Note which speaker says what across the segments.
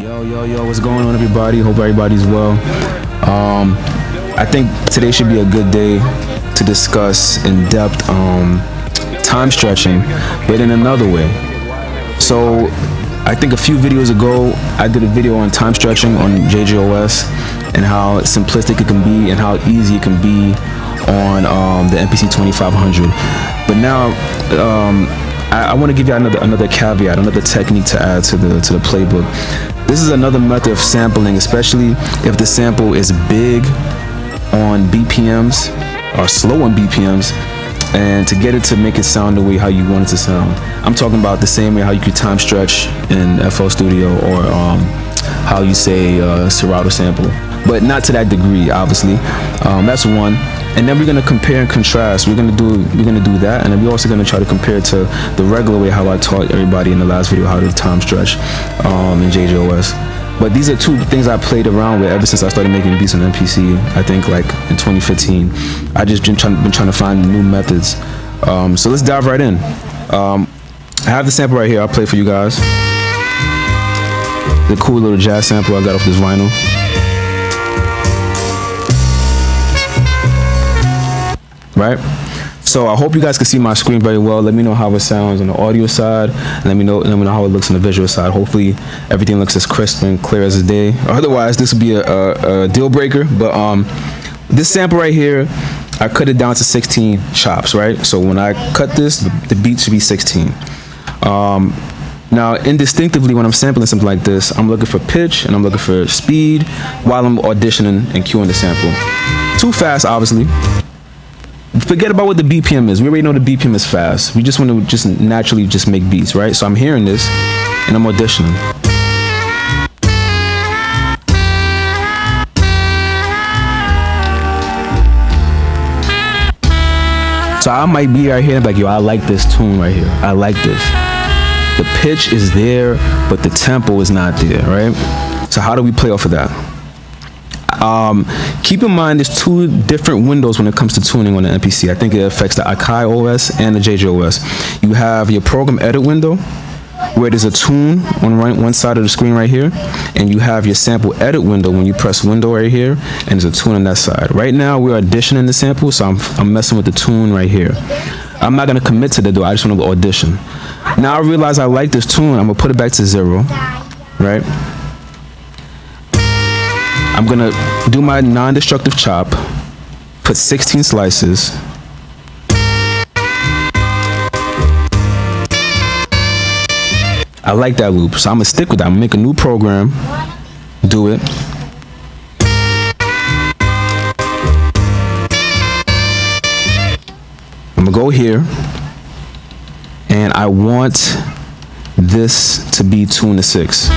Speaker 1: Yo, what's going on, everybody? Hope everybody's well. I think today should be a good day to discuss in depth time stretching, but in another way. So I think a few videos ago, I did a video on time stretching on JJOS and how simplistic it can be and how easy it can be on the MPC 2500. But now, I want to give you another caveat, another technique to add to the playbook. This is another method of sampling, especially if the sample is big on BPMs or slow on BPMs, and to get it to make it sound the way how you want it to sound. I'm talking about the same way how you could time stretch in FL Studio, or how you say Serato sample, but not to that degree, obviously. That's one. And then we're gonna compare and contrast. We're gonna do that, and then we're also gonna try to compare it to the regular way how I taught everybody in the last video how to time stretch in JJOS. But these are two things I played around with ever since I started making beats on MPC. I think like in 2015. I just been trying to find new methods. So let's dive right in. I have the sample right here. I'll play for you guys. The cool little jazz sample I got off this vinyl. Right? So I hope you guys can see my screen very well. Let me know how it sounds on the audio side, and let me know how it looks on the visual side. Hopefully everything looks as crisp and clear as the day. Otherwise, this would be a deal breaker. But this sample right here, I cut it down to 16 chops, right? So when I cut this, the beat should be 16. Now, indistinctively, when I'm sampling something like this, I'm looking for pitch and I'm looking for speed while I'm auditioning and cueing the sample. Too fast, obviously. Forget about what the BPM is. We already know the BPM is fast. We just want to just naturally just make beats, right? So I'm hearing this and I'm auditioning. So I might be right here like, yo, I like this tune right here. I like this. The pitch is there, but the tempo is not there, right? So how do we play off of that? Keep in mind there's two different windows when it comes to tuning on the MPC. I think it affects the Akai OS and the JJOS. You have your program edit window, where there's a tune on one side of the screen right here, and you have your sample edit window when you press window right here, and there's a tune on that side. Right now we're auditioning the sample, so I'm messing with the tune right here. I'm not gonna commit to that though. I just want to audition. Now I realize I like this tune. I'm gonna put it back to 0, right? I'm gonna do my non-destructive chop, put 16 slices. I like that loop, so I'm gonna stick with that. I'm gonna make a new program, do it. I'm gonna go here, and I want this to be tuned to 6.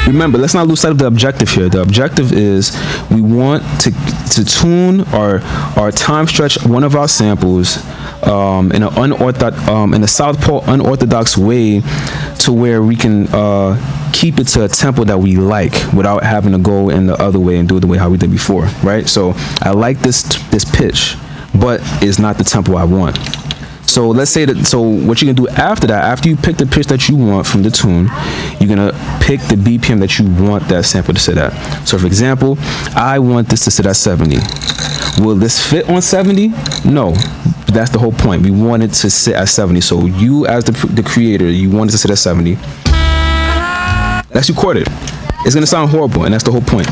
Speaker 1: Remember, let's not lose sight of the objective here. The objective is we want to tune or time stretch one of our samples in a southpaw unorthodox way, to where we can keep it to a tempo that we like without having to go in the other way and do it the way how we did before, right? So I like this pitch, but it's not the tempo I want. So let's say that, so what you can do after that, after you pick the pitch that you want from the tune, you're gonna pick the BPM that you want that sample to sit at. So for example, I want this to sit at 70. Will this fit on 70? No, but that's the whole point. We want it to sit at 70. So you as the creator, you want it to sit at 70. That's recorded. It's gonna sound horrible, and that's the whole point.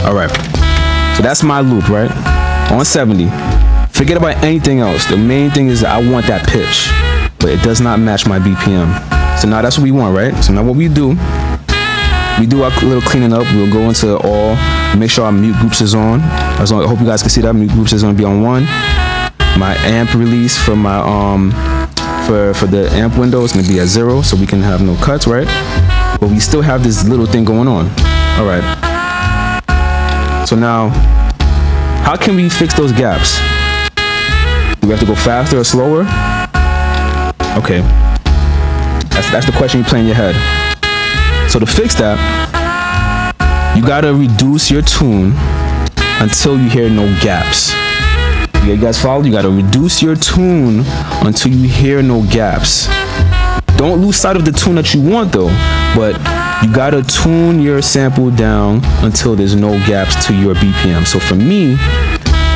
Speaker 1: All right, so that's my loop, right? On 70. Forget about anything else. The main thing is that I want that pitch, but it does not match my BPM. So now that's what we want, right? So now what we do our little cleaning up. We'll go into all, make sure our mute groups is on. I hope you guys can see that mute groups is gonna be on 1. My amp release for my for the amp window is gonna be at 0, so we can have no cuts, right? But we still have this little thing going on. All right. So now, how can we fix those gaps? Do we have to go faster or slower? Okay. That's the question you play in your head. So to fix that, you gotta reduce your tune until you hear no gaps. You guys follow? You gotta reduce your tune until you hear no gaps. Don't lose sight of the tune that you want though, but you gotta tune your sample down until there's no gaps to your BPM. So for me,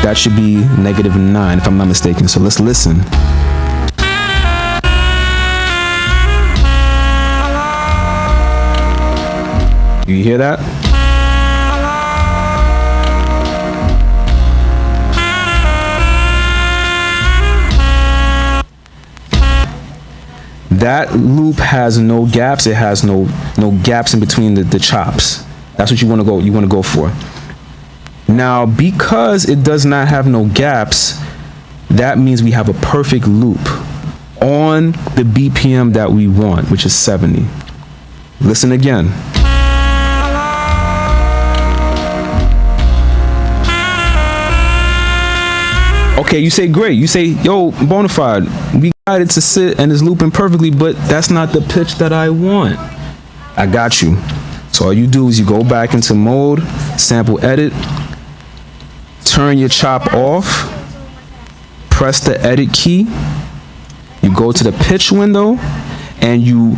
Speaker 1: that should be -9 if I'm not mistaken. So let's listen. You hear that? That loop has no gaps. It has no gaps in between the chops. That's what you want to go for. Now, because it does not have no gaps, that means we have a perfect loop on the BPM that we want, which is 70. Listen again. Okay, you say great. You say, yo, Bonafide, we got it to sit and it's looping perfectly, but that's not the pitch that I want. I got you. So all you do is you go back into mode, sample edit, turn your chop off, press the edit key, you go to the pitch window, and you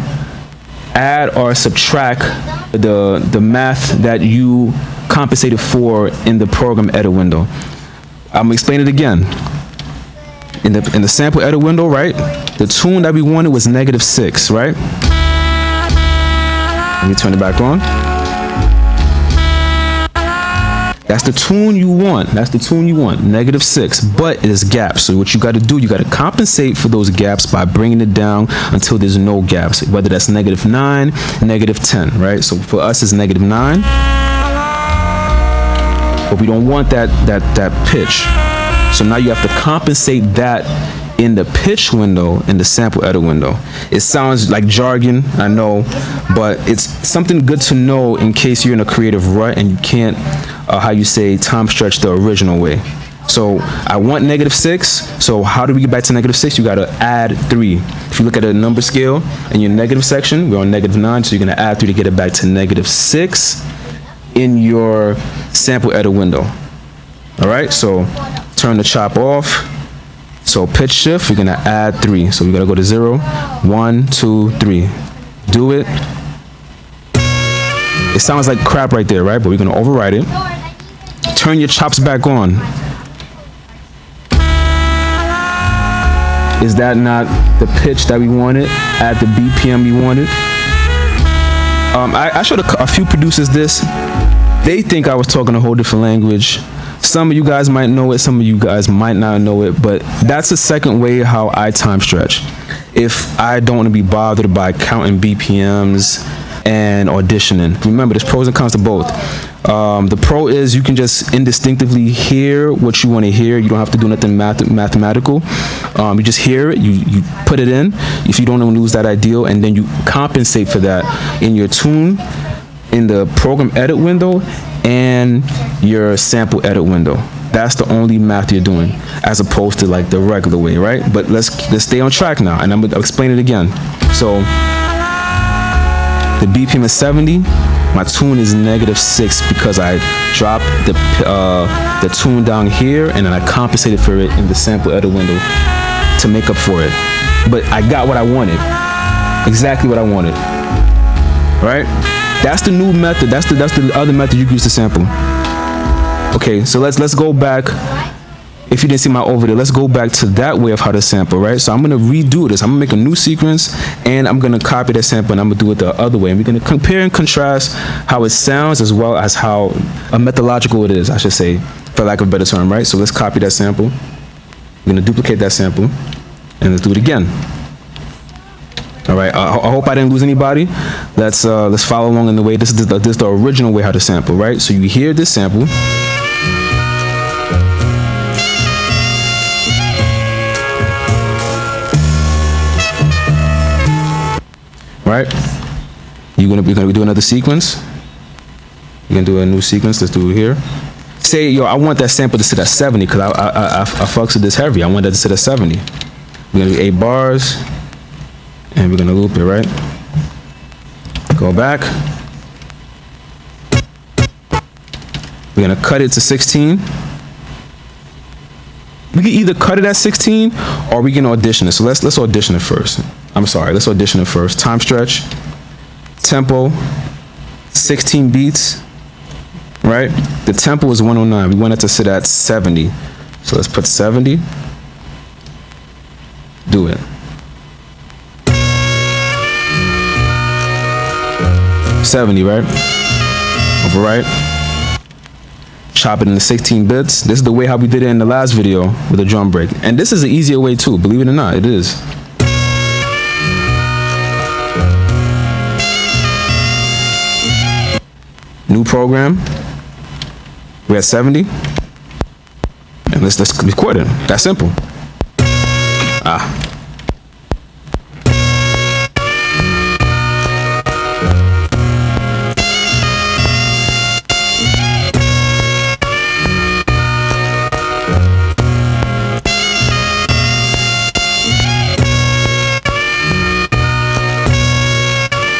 Speaker 1: add or subtract the math that you compensated for in the program edit window. I'm gonna explain it again. In the sample edit window, right? The tune that we wanted was -6, right? Let me turn it back on. That's the tune you want. That's the tune you want. -6, but it is gaps. So what you got to do, you got to compensate for those gaps by bringing it down until there's no gaps. Whether that's -9, -10, right? So for us, it's -9. But we don't want that pitch. So now you have to compensate that in the pitch window, in the sample edit window. It sounds like jargon, I know, but it's something good to know in case you're in a creative rut and you can't, time stretch the original way. So I want -6. So how do we get back to -6? You got to add 3. If you look at a number scale in your negative section, we're on -9. So you're going to add 3 to get it back to -6 in your sample edit window. All right, so turn the chop off. So pitch shift, we're gonna add 3. So we're gonna go to 0, 1, 2, 3. Do it. It sounds like crap right there, right? But we're gonna override it. Turn your chops back on. Is that not the pitch that we wanted at the BPM we wanted? I showed a few producers this. They think I was talking a whole different language. Some of you guys might know it, some of you guys might not know it, but that's the second way how I time stretch. If I don't want to be bothered by counting BPMs and auditioning. Remember, there's pros and cons to both. The pro is you can just indistinctively hear what you want to hear. You don't have to do nothing mathematical. You just hear it, you put it in if you don't want to lose that ideal, and then you compensate for that in your tune, in the program edit window, and your sample edit window. That's the only math you're doing, as opposed to like the regular way, right? But let's stay on track now, and I'm gonna explain it again. So the BPM is 70. My tune is -6 because I dropped the tune down here, and then I compensated for it in the sample edit window to make up for it. But I got what I wanted, exactly what I wanted, right? That's the new method. That's the other method you can use to sample. Okay, so let's go back. If you didn't see my overlay, let's go back to that way of how to sample, right? So I'm gonna redo this. I'm gonna make a new sequence, and I'm gonna copy that sample, and I'm gonna do it the other way. And we're gonna compare and contrast how it sounds as well as how methodological it is, I should say, for lack of a better term, right? So let's copy that sample. We're gonna duplicate that sample, and let's do it again. All right, I hope I didn't lose anybody. Let's follow along in the way. This is the original way how to sample, right? So you hear this sample. Right? We're gonna do another sequence. You're gonna do a new sequence. Let's do it here. Say, yo, I want that sample to sit at 70 because I fucks with this heavy. I want that to sit at 70. We're gonna do 8 bars. and we're gonna loop it, right? Go back. We're gonna cut it to 16. We can either cut it at 16 or we can audition it. So let's audition it first. I'm sorry, let's audition it first. Time stretch, tempo, 16 beats, right? The tempo is 109. We want it to sit at 70. So let's put 70. Do it. 70, right? Overwrite. Chop it into 16 bits. This is the way how we did it in the last video with the drum break. And this is an easier way too, believe it or not, it is. New program. We're at 70. And let's record it. That's simple.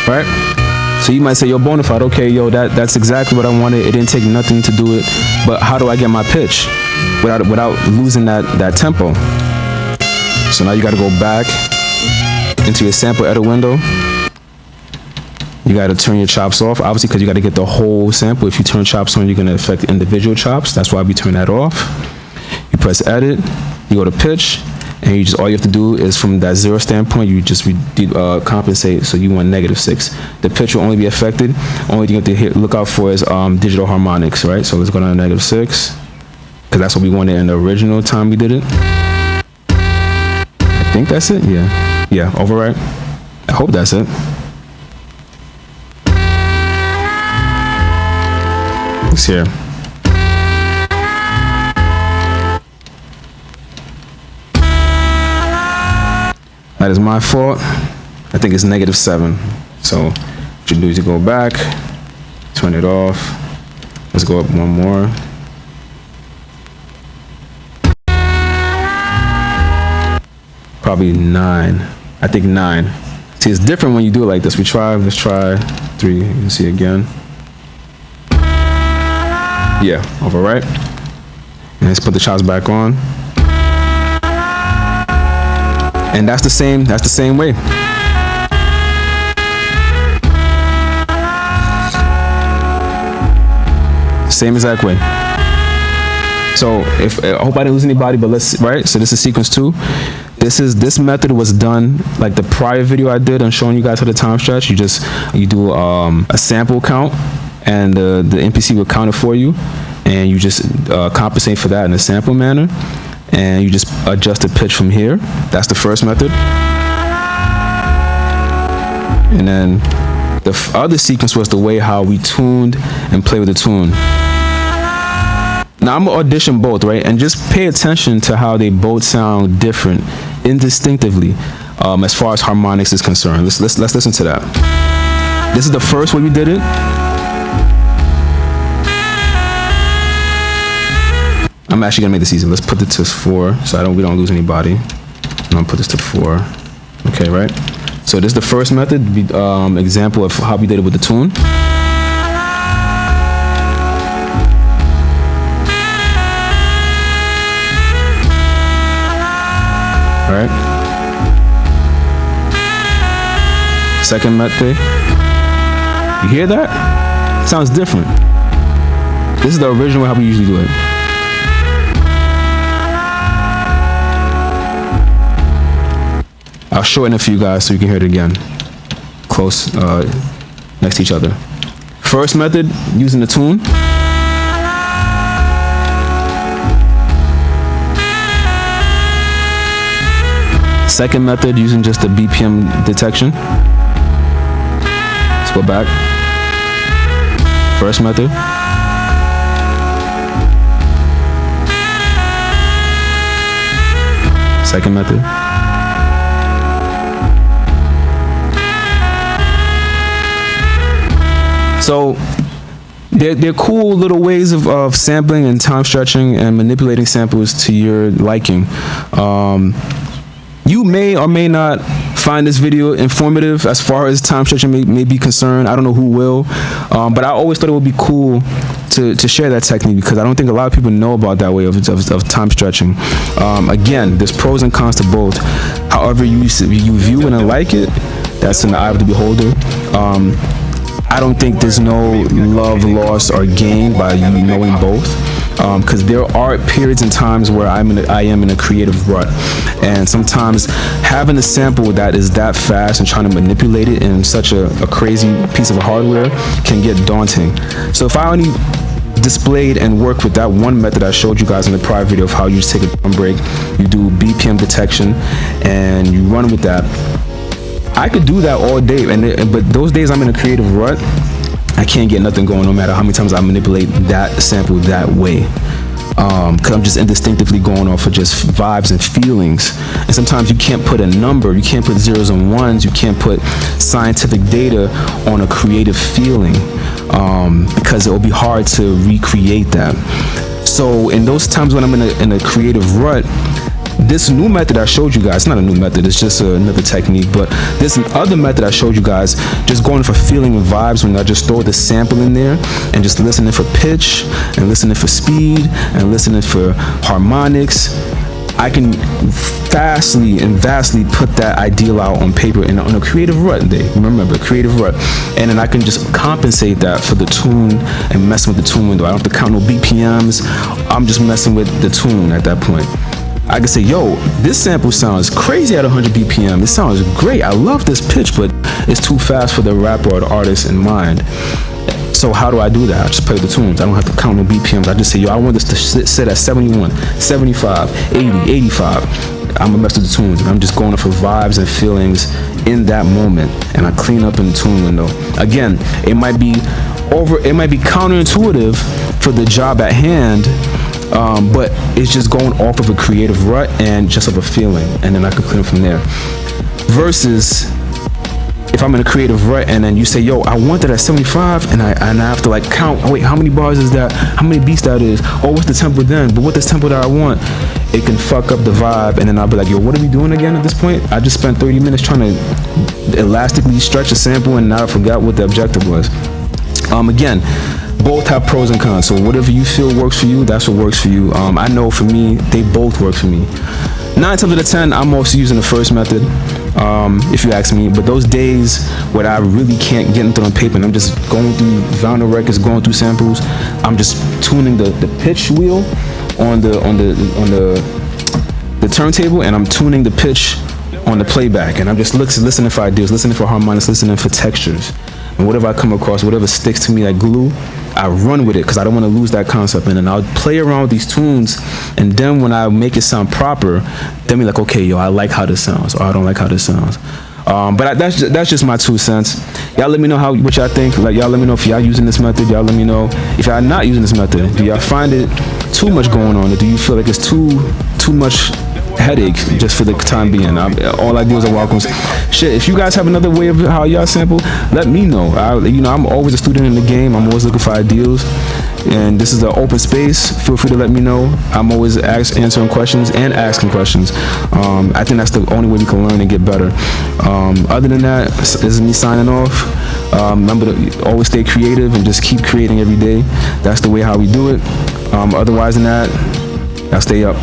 Speaker 1: Right? So you might say, yo, Bonafide, okay, yo, that's exactly what I wanted. It didn't take nothing to do it, but how do I get my pitch without losing that tempo? So now you got to go back into your sample edit window. You got to turn your chops off, obviously, because you got to get the whole sample. If you turn chops on, you're going to affect individual chops. That's why we turn that off. You press edit, you go to pitch, and you just, all you have to do is from that 0 standpoint, you just compensate. So you want -6. The pitch will only be affected. Only thing you have to look out for is digital harmonics, right? So let's go down to -6, because that's what we wanted in the original time we did it. I think that's it. Yeah, overwrite. I hope that's it. It's here. That is my fault. I think it's -7. So what you do is you go back, turn it off. Let's go up one more. Probably 9. I think 9. See, it's different when you do it like this. Let's try 3. You can see again. Yeah, overwrite. And let's put the chops back on. And that's the same way. Same exact way. So I hope I didn't lose anybody, but right? So this is sequence 2. This method was done like the prior video I did on showing you guys how to time stretch. You do a sample count, and the MPC will count it for you, and you just compensate for that in a sample manner. And you just adjust the pitch from here. That's the first method. And then the other sequence was the way how we tuned and play with the tune. Now I'm gonna audition both, right? And just pay attention to how they both sound different, indistinctively, as far as harmonics is concerned. Let's listen to that. This is the first way we did it. I'm actually gonna make this easy. Let's put it to 4, so we don't lose anybody. I'm gonna put this to 4. Okay, right? So this is the first method, example of how we did it with the tune. All right. Second method. You hear that? Sounds different. This is the original how we usually do it. I'll shorten it for you guys so you can hear it again. Close, next to each other. First method, using the tune. Second method, using just the BPM detection. Let's go back. First method. Second method. So they're cool little ways of sampling and time stretching and manipulating samples to your liking. You may or may not find this video informative as far as time stretching may be concerned. I don't know who will, but I always thought it would be cool to share that technique, because I don't think a lot of people know about that way of time stretching. Again, there's pros and cons to both. However you view it and like it, that's in the eye of the beholder. I don't think there's no love lost or gain by you knowing both, because there are periods and times where I am in a creative rut, and sometimes having a sample that is that fast and trying to manipulate it in such a crazy piece of hardware can get daunting. So if I only displayed and worked with that one method I showed you guys in the prior video of how you just take a drum break, you do BPM detection, and you run with that, I could do that all day. But those days I'm in a creative rut, I can't get nothing going no matter how many times I manipulate that sample that way, because I'm just instinctively going off of just vibes and feelings. And sometimes you can't put a number, you can't put zeros and ones, you can't put scientific data on a creative feeling, because it will be hard to recreate that. So in those times when I'm in a creative rut, this new method I showed you guys, it's not a new method, it's just another technique, but this other method I showed you guys, just going for feeling and vibes, when I just throw the sample in there and just listening for pitch and listening for speed and listening for harmonics, I can vastly put that ideal out on paper on a creative rut day. Remember, creative rut. And then I can just compensate that for the tune and messing with the tune window. I don't have to count no BPMs. I'm just messing with the tune at that point. I can say, yo, this sample sounds crazy at 100 BPM. It sounds great. I love this pitch, but it's too fast for the rapper or the artist in mind. So how do I do that? I just play the tunes. I don't have to count no BPMs. I just say, yo, I want this to sit at 71, 75, 80, 85. I'm gonna mess with the tunes, and I'm just going for vibes and feelings in that moment, and I clean up in the tune window. Again, it might be counterintuitive for the job at hand, but it's just going off of a creative rut and just of a feeling, and then I can clean it from there. Versus if I'm in a creative rut and then you say, yo, I want that at 75, and I have to like count, oh wait, how many bars is that? How many beats that is? Oh, what's the tempo then? But what this tempo that I want? It can fuck up the vibe, and then I'll be like, yo, what are we doing again at this point? I just spent 30 minutes trying to elastically stretch a sample, and now I forgot what the objective was. Again, both have pros and cons, so whatever you feel works for you, that's what works for you. I know for me, they both work for me. 9 times out of 10, I'm also using the first method, if you ask me. But those days where I really can't get into on paper and I'm just going through vinyl records, going through samples, I'm just tuning the pitch wheel on the turntable, and I'm tuning the pitch on the playback, and I'm just listening for ideas, listening for harmonics, listening for textures. And whatever I come across, whatever sticks to me like glue, I run with it, because I don't want to lose that concept. And then I'll play around with these tunes, and then when I make it sound proper, then be like, okay, yo, I like how this sounds, or I don't like how this sounds. But that's just my 2 cents. Y'all let me know what y'all think. Like, y'all let me know if y'all using this method. Y'all let me know if y'all not using this method. Do y'all find it too much going on, or do you feel like it's too much headache just for the time being? All ideas are welcome. Shit, if you guys have another way of how y'all sample, let me know. I'm always a student in the game. I'm always looking for ideas, and this is an open space. Feel free to let me know. I'm always answering questions and asking questions. I think that's the only way we can learn and get better. Other than that, this is me signing off. Remember to always stay creative and just keep creating every day. That's the way how we do it. Otherwise than that, y'all stay up.